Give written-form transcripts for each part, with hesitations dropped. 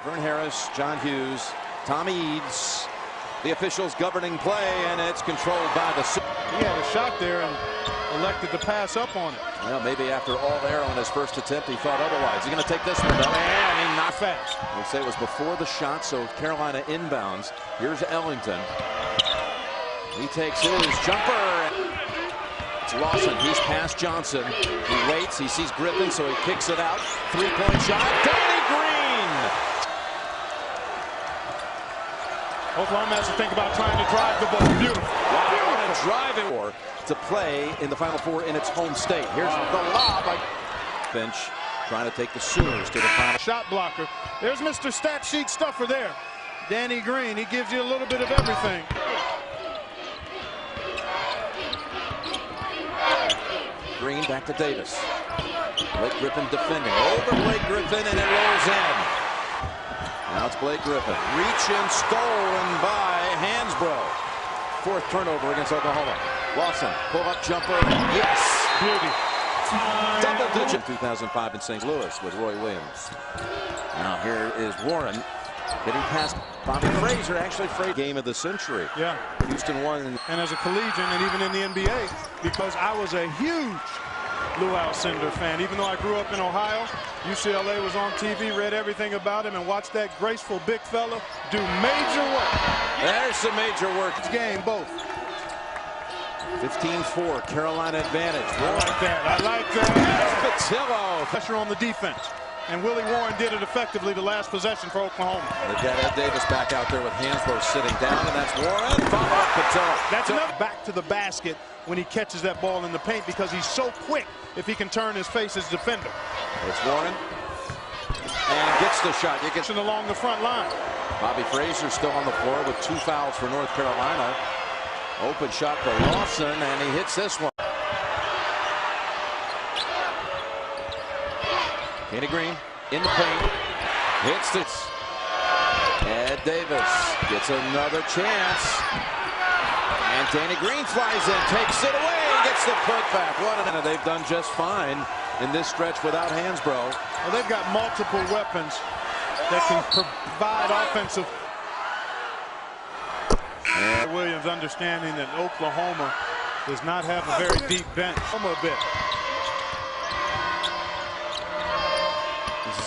Vern Harris, John Hughes, Tommy Eads, the officials governing play, and it's controlled by the... He had a shot there and elected to pass up on it. Well, maybe after all there on his first attempt, he thought otherwise. He's going to take this one, though, and he not fast. We'll say it was before the shot, so Carolina inbounds. Here's Ellington. He takes his jumper. It's Lawson. He's past Johnson. He waits. He sees Griffin, so he kicks it out. Three-point shot. Danny Green! Oklahoma has to think about trying to drive the ball. Beautiful. Wow, what a drive it for to play in the Final Four in its home state. Here's the lob by Finch, trying to take the Sooners to the final. Shot blocker. There's Mr. Stat Sheet Stuffer there. Danny Green. He gives you a little bit of everything. Green back to Davis. Blake Griffin defending. Over Blake Griffin, and it rolls in. Now it's Blake Griffin. Reach and stolen by Hansbrough. Fourth turnover against Oklahoma. Lawson, pull-up jumper. Yes! Beauty. Double digit. 2005 in St. Louis with Roy Williams. Now here is Warren hitting past Bobby Fraser. Actually, Fraser game of the century. Yeah. Houston won. And as a collegian and even in the NBA, because I was a huge Lou Alcindor fan. Even though I grew up in Ohio, UCLA was on TV, read everything about him, and watched that graceful big fella do major work. There's some major work. Game, both. 15-4, Carolina advantage. I like that. I like that. Patillo. Pressure on the defense. And Willie Warren did it effectively the last possession for Oklahoma. They've got Ed Davis back out there with Hansbrough sitting down, and that's Warren. Follow up Patillo. That's enough back to the basket when he catches that ball in the paint, because he's so quick if he can turn his face as defender. It's Warren. And gets the shot. You get along the front line. Bobby Fraser still on the floor with 2 fouls for North Carolina. Open shot for Lawson, and he hits this one. Danny Green in the paint. Hits this. Ed Davis gets another chance. And Danny Green flies in, takes it away, gets the putback. What they've done just fine in this stretch without Hansbrough. Well, they've got multiple weapons that can provide offensive. And Williams understanding that Oklahoma does not have a very deep bench. A bit.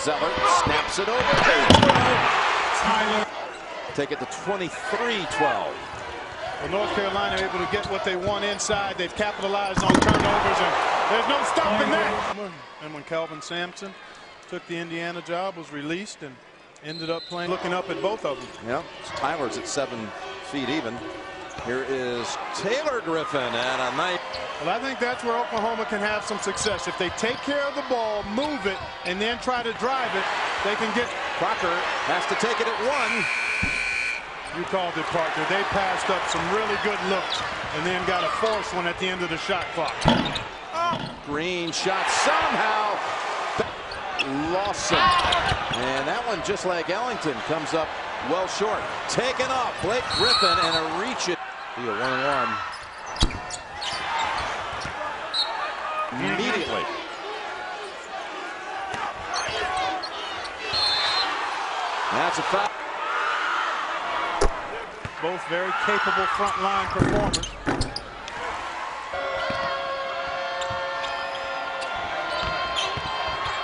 Zeller snaps it over. Take it to 23-12. Well, North Carolina able to get what they want inside. They've capitalized on turnovers, and there's no stopping that. And when Calvin Sampson took the Indiana job, was released and ended up playing, looking up at both of them. Yeah, Tyler's at 7 feet even. Here is Taylor Griffin, and a nice. Well, I think that's where Oklahoma can have some success. If they take care of the ball, move it, and then try to drive it, they can get. Crocker has to take it at 1. You called it, partner. They passed up some really good looks and then got a forced one at the end of the shot clock. Green shot somehow. Lawson. And that one, just like Ellington, comes up well short. Taken off. Blake Griffin and a reach it. Be a 1-1. Immediately. That's a foul. Both very capable frontline performers.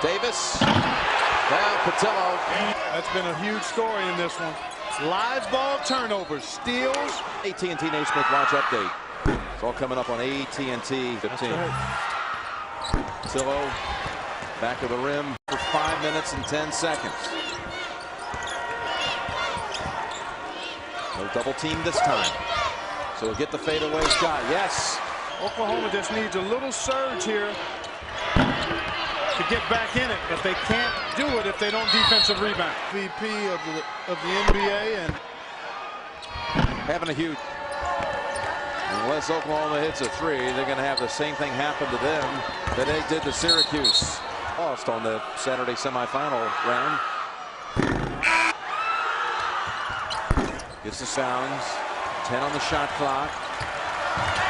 Davis. Now Patillo. That's been a huge story in this one. Live ball turnovers, steals. AT&T Naismith Watch update. It's all coming up on AT&T 15. Patillo back of the rim for 5 minutes and 10 seconds. No double team this time. So we'll get the fadeaway shot. Yes. Oklahoma just needs a little surge here to get back in it, but they can't do it if they don't defensive rebound. VP of the NBA and having a huge. Unless Oklahoma hits a 3, they're going to have the same thing happen to them that they did to Syracuse. Lost on the Saturday semifinal round. Gets the sounds. 10 on the shot clock.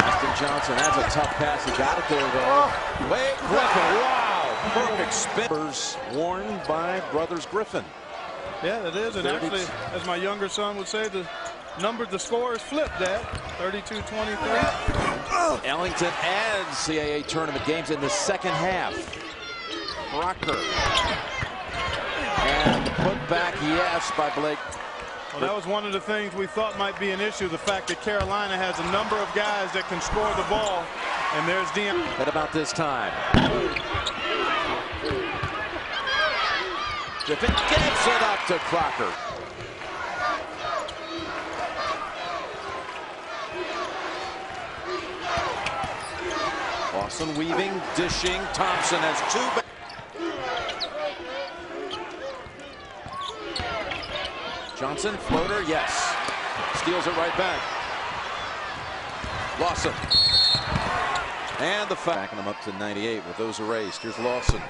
Austin Johnson, that's a tough pass. He got it there, though. Wait, Griffin, wow. Perfect spin. Worn by brothers Griffin. Yeah, that is. And actually, as my younger son would say, the score is flipped, Dad. 32-23. Ellington adds CAA tournament games in the second half. Crocker. And put back, yes, by Blake. Well, that was one of the things we thought might be an issue, the fact that Carolina has a number of guys that can score the ball. And there's Dion. At about this time. Griffin gets it up to Crocker. Lawson weaving, dishing. Thompson has two. Johnson, floater, yes. Steals it right back. Lawson. And the foul. Backing him up to 98 with those erased. Here's Lawson.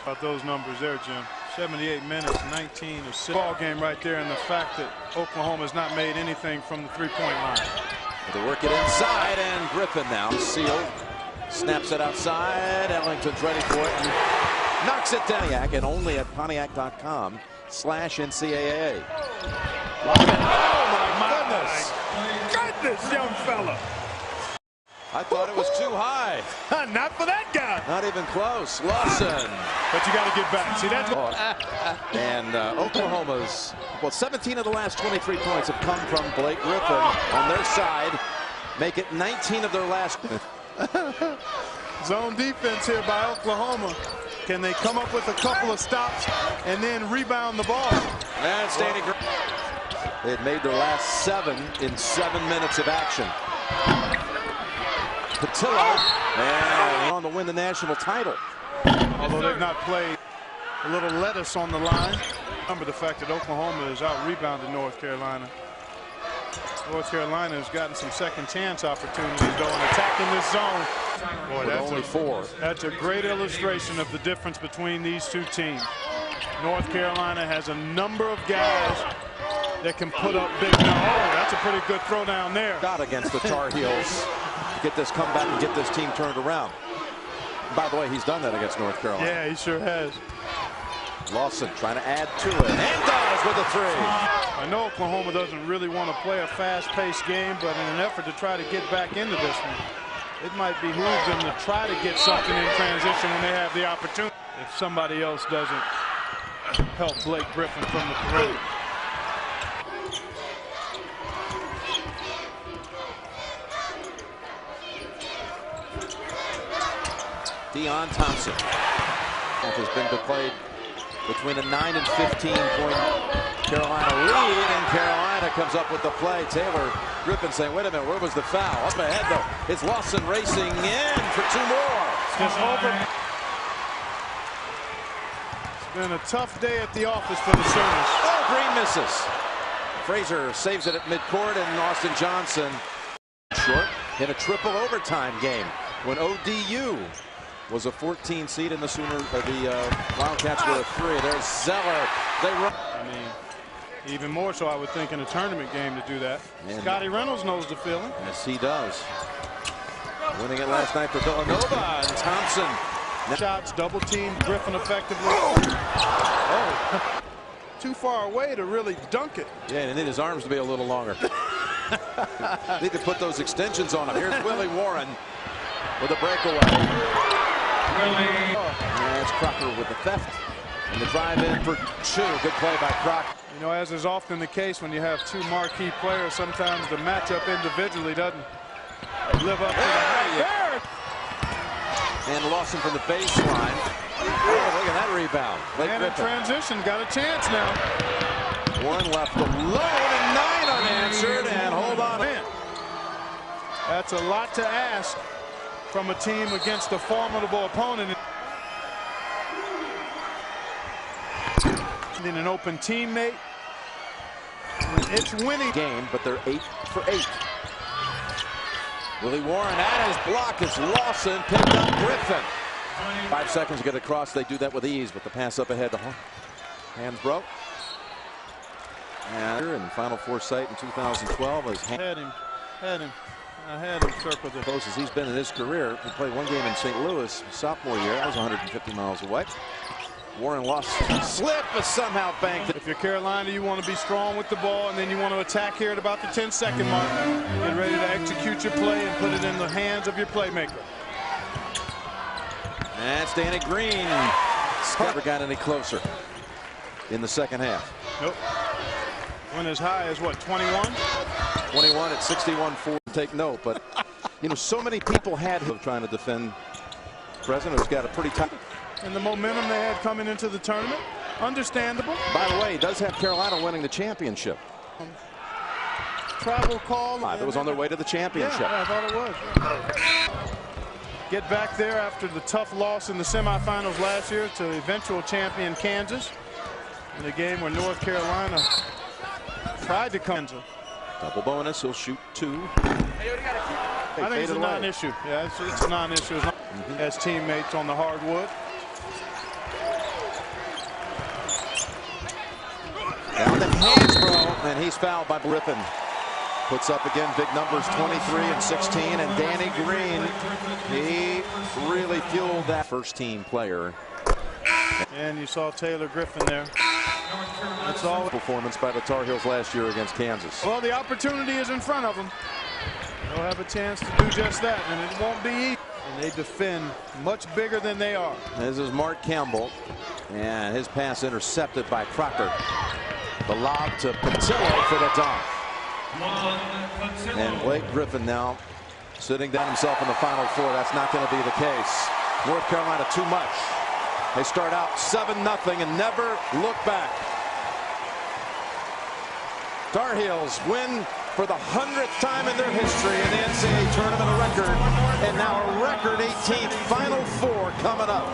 About those numbers there, Jim. 78 minutes, 19 of 6. Ball game right there, and the fact that Oklahoma's not made anything from the three-point line. They work it inside, and Griffin now sealed. Snaps it outside. Ellington's ready for it and knocks it down. And only at Pontiac.com/NCAA. Oh, my goodness, young fella. I thought it was too high. Not for that guy. Not even close. Lawson. But you got to get back. See, that's and Oklahoma's, 17 of the last 23 points have come from Blake Griffin on their side. Make it 19 of their last. Zone defense here by Oklahoma. Can they come up with a couple of stops and then rebound the ball? And standing. They had made their last 7 in 7 minutes of action. Patillo, and on to win the national title. Although they've not played, a little lettuce on the line. Remember the fact that Oklahoma has out-rebounded North Carolina. North Carolina has gotten some second chance opportunities, though, in attacking this zone. Boy, that's only 4. That's a great illustration of the difference between these two teams. North Carolina has a number of guys that can put up big numbers. Oh, that's a pretty good throw down there. Got against the Tar Heels. Get this comeback and get this team turned around. By the way, he's done that against North Carolina. Yeah, he sure has. Lawson trying to add to it, and does with a 3. I know Oklahoma doesn't really want to play a fast-paced game, but in an effort to try to get back into this one, it might behoove them to try to get something in transition when they have the opportunity. If somebody else doesn't help Blake Griffin from the perimeter. Dion Thompson has been played between a 9 and 15-point Carolina lead, and Carolina comes up with the play. Taylor Griffin saying, wait a minute, where was the foul? Up ahead, though. It's Lawson racing in for 2 more. It's been a tough day at the office for the Sooners. Oh, Green misses. Frazier saves it at midcourt, and Austin Johnson short in a triple overtime game when ODU was a 14 seed and the Wildcats were a 3. There's Zeller. They run. I mean, even more so, I would think, in a tournament game to do that. And Scotty Reynolds knows the feeling. Yes, he does. Winning it last night for Villanova, and Thompson. Shots, double team Griffin effectively. Oh, too far away to really dunk it. Yeah, and need his arms to be a little longer. Need to put those extensions on him. Here's Willie Warren with a breakaway. That's Crocker with the theft and the drive in for 2. Good play by Crocker. You know, as is often the case when you have 2 marquee players, sometimes the matchup individually doesn't live up to the hype. And Lawson from the baseline. Oh, look at that rebound. And in transition, got a chance now. 1 left alone and 9 unanswered, and hold on. Man, that's a lot to ask from a team against a formidable opponent. And an open teammate. It's winning game, but they're 8 for 8. Willie Warren at his block. It's Lawson, picked up Griffin. 5 seconds to get across. They do that with ease, but the pass up ahead. Hands broke. And in Final Four site in 2012 was had him. I had him circled as close as he's been in his career. He played 1 game in St. Louis sophomore year. That was 150 miles away. Warren lost slip, but somehow banked it. If you're Carolina, you want to be strong with the ball, and then you want to attack here at about the 10-second mark. Get ready to execute your play and put it in the hands of your playmaker. That's Danny Green. Never got any closer in the second half. Nope. Went as high as what, 21? 21 at 61-4. Take note, but you know, so many people had him trying to defend President, who's got a pretty tight. And the momentum they had coming into the tournament, understandable. By the way, he does have Carolina winning the championship. Travel call. It was on their way to the championship. Yeah, I thought it was. Get back there after the tough loss in the semifinals last year to eventual champion Kansas in a game where North Carolina tried to come. Double bonus, he'll shoot 2. I think it's a non-issue. Yeah, it's a non-issue as long as teammates on the hardwood. Down to Hansbrough, and he's fouled by Griffin. Puts up again big numbers, 23 and 16, and Danny Green, he really fueled that first team player. And you saw Taylor Griffin there. That's all. Performance by the Tar Heels last year against Kansas. Well, the opportunity is in front of them. They'll have a chance to do just that, and it won't be easy. And they defend much bigger than they are. This is Mark Campbell, and his pass intercepted by Crocker. The lob to Patillo for the dunk. And Blake Griffin now sitting down himself in the Final Four. That's not going to be the case. North Carolina too much. They start out 7-0 and never look back. Tar Heels win for the 100th time in their history in the NCAA tournament, a record, and now a record 18th Final Four coming up.